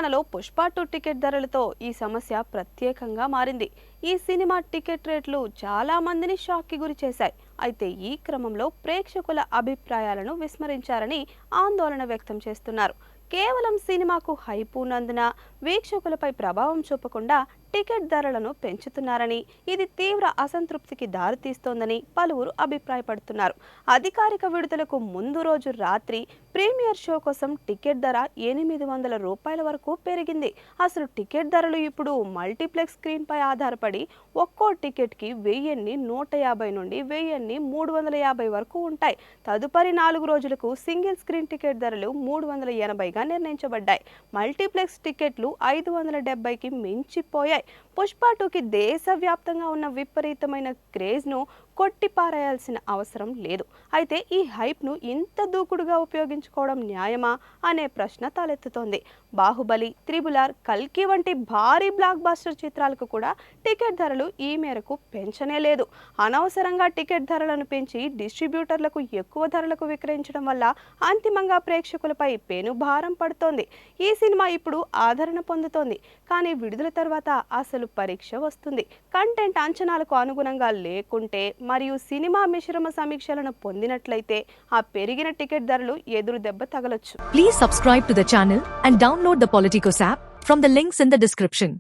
తెలంగాణలో పుష్ప 2 టికెట్ ధరలతో ఈ సమస్య ప్రత్యేకంగా మారింది. ఈ సినిమా టికెట్ రేట్లు చాలా మందిని షాక్కి గురి చేశాయి. అయితే ఈ క్రమంలో ప్రేక్షకుల అభిప్రాయాలను విస్మరించారని ఆందోళన వ్యక్తం చేస్తున్నారు. కేవలం సినిమాకు హైప్ ఉన్నందున వీక్షకులపై ప్రభావం చూపకుండా టికెట్ ధరలను పెంచుతున్నారని, ఇది తీవ్ర అసంతృప్తికి దారితీస్తోందని పలువురు అభిప్రాయపడుతున్నారు. అధికారిక విడుదలకు ముందు రోజు రాత్రి ప్రీమియర్ షో కోసం టికెట్ ధర 800 రూపాయల వరకు పెరిగింది. అసలు టికెట్ ధరలు ఇప్పుడు మల్టీప్లెక్స్ స్క్రీన్పై ఆధారపడి ఒక్కో టికెట్కి 1,150 నుండి 1,350 వరకు ఉంటాయి. తదుపరి 4 రోజులకు సింగిల్ స్క్రీన్ టికెట్ ధరలు 380గా నిర్ణయించబడ్డాయి. మల్టీప్లెక్స్ టికెట్లు 570కి మించిపోయాయి. పుష్ప 2కి దేశవ్యాప్తంగా ఉన్న విపరీతమైన క్రేజ్ను కొట్టిపారేయాల్సిన అవసరం లేదు. అయితే ఈ హైప్ను ఇంత దూకుడుగా ఉపయోగించుకోవడం న్యాయమా అనే ప్రశ్న తలెత్తుతోంది. బాహుబలి, త్రిబుల్ ఆర్, కల్కి వంటి భారీ బ్లాక్ బస్టర్ చిత్రాలకు కూడా టికెట్ ధరలు ఈ మేరకు పెంచనే లేదు. అనవసరంగా టికెట్ ధరలను పెంచి డిస్ట్రిబ్యూటర్లకు ఎక్కువ ధరలకు విక్రయించడం వల్ల అంతిమంగా ప్రేక్షకులపై పెనుభారం పడుతోంది. ఈ సినిమా ఇప్పుడు ఆదరణ పొందుతోంది, కానీ విడుదల తర్వాత అసలు పరీక్ష వస్తుంది. కంటెంట్ అంచనాలకు అనుగుణంగా లేకుంటే మరియు సినిమా మిశ్రమ సమీక్షలను పొందినట్లయితే ఆ పెరిగిన టికెట్ ధరలు ఎదురు దెబ్బ తగలొచ్చు. Please subscribe to the channel and download the Politicos app from the links in the description.